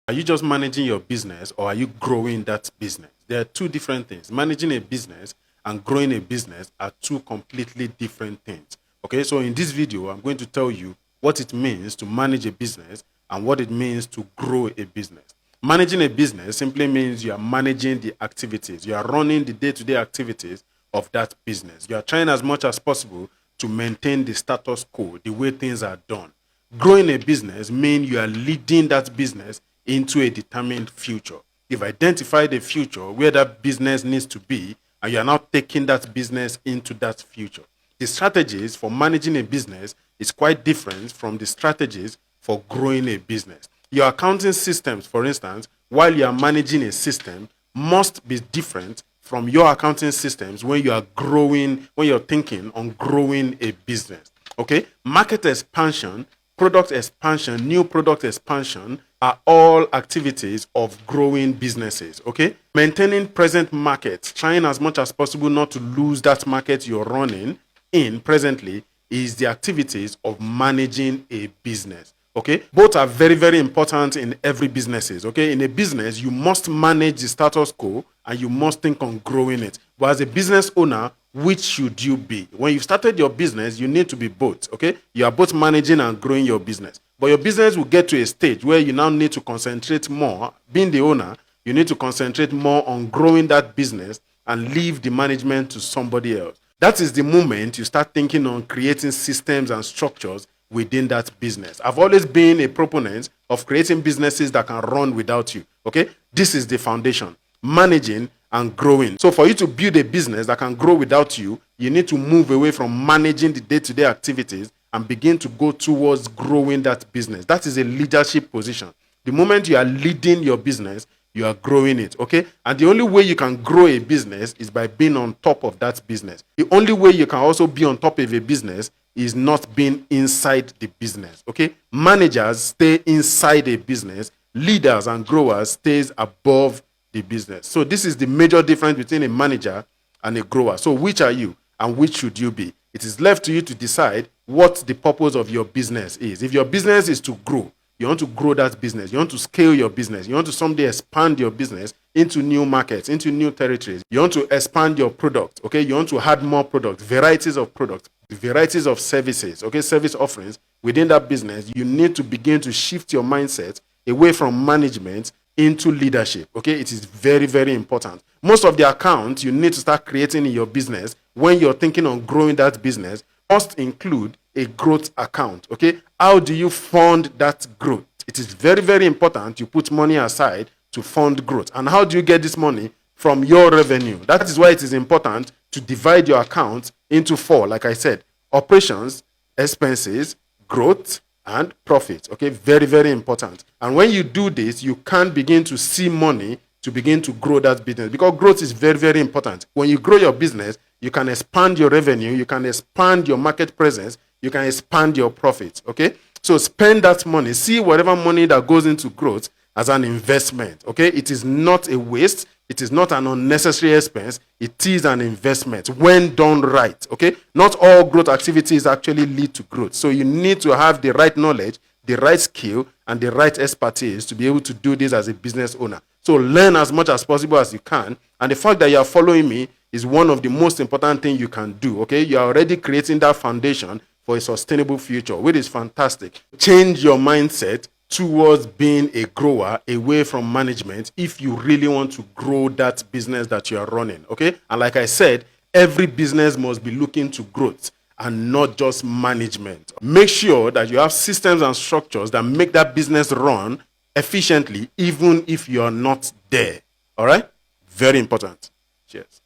Are you just managing your business or are you growing that business? There are two different things. Managing a business and growing a business are two completely different things. Okay, so in this video, I'm going to tell you what it means to manage a business and what it means to grow a business. Managing a business simply means you are managing the activities. You are running the day-to-day activities of that business. You are trying as much as possible to maintain the status quo, the way things are done. Growing a business means you are leading that business into a determined future. You've identified a future where that business needs to be, and you are now taking that business into that future. The strategies for managing a business is quite different from the strategies for growing a business. Your accounting systems, for instance, while you are managing a system, must be different from your accounting systems when you are growing, when you're thinking on growing a business. Okay? Market expansion, product expansion, new product expansion are all activities of growing businesses. Okay? Maintaining present markets, trying as much as possible not to lose that market you're running in presently, is the activities of managing a business. Okay, both are very, very important in every businesses. Okay, in a business, you must manage the status quo and you must think on growing it. But as a business owner, which should you be? When you started your business, you need to be both. Okay, you are both managing and growing your business. But your business will get to a stage where you now need to concentrate more. Being the owner, you need to concentrate more on growing that business and leave the management to somebody else. That is the moment you start thinking on creating systems and structures within that business. I've always been a proponent of creating businesses that can run without you. Okay, this is the foundation: managing and growing. So for you to build a business that can grow without you, you need to move away from managing the day-to-day activities and begin to go towards growing that business. That is a leadership position. The moment you are leading your business, you are growing it. Okay, and the only way you can grow a business is by being on top of that business. The only way you can also be on top of a business is not being inside the business. Okay, managers stay inside a business, leaders and growers stays above the business. So this is the major difference between a manager and a grower. So which are you and which should you be? It is left to you to decide what the purpose of your business is. If your business is to grow, you want to grow that business, you want to scale your business, you want to someday expand your business into new markets, into new territories, you want to expand your product, okay, you want to add more products, varieties of products, varieties of services, okay, service offerings within that business, you need to begin to shift your mindset away from management into leadership. Okay, it is very, very important. Most of the accounts you need to start creating in your business when you're thinking on growing that business must include a growth account. Okay, how do you fund that growth? It is very, very important you put money aside to fund growth. And how do you get this money? From your revenue. That is why it is important to divide your account into four. Like I said, operations, expenses, growth, and profit. Okay, very, very important. And when you do this, you can begin to see money to begin to grow that business, because growth is very, very important. When you grow your business, you can expand your revenue, you can expand your market presence, you can expand your profits. Okay, so spend that money. See whatever money that goes into growth as an investment. Okay, it is not a waste. It is not an unnecessary expense. It is an investment when done right. Okay, not all growth activities actually lead to growth. So you need to have the right knowledge, the right skill, and the right expertise to be able to do this as a business owner. So learn as much as possible as you can. And the fact that you are following me is one of the most important things you can do. Okay, you are already creating that foundation for a sustainable future, which is fantastic. Change your mindset towards being a grower away from management if you really want to grow that business that you are running. Okay, and like I said, every business must be looking to growth and not just management. Make sure that you have systems and structures that make that business run efficiently even if you are not there. All right, very important. Cheers.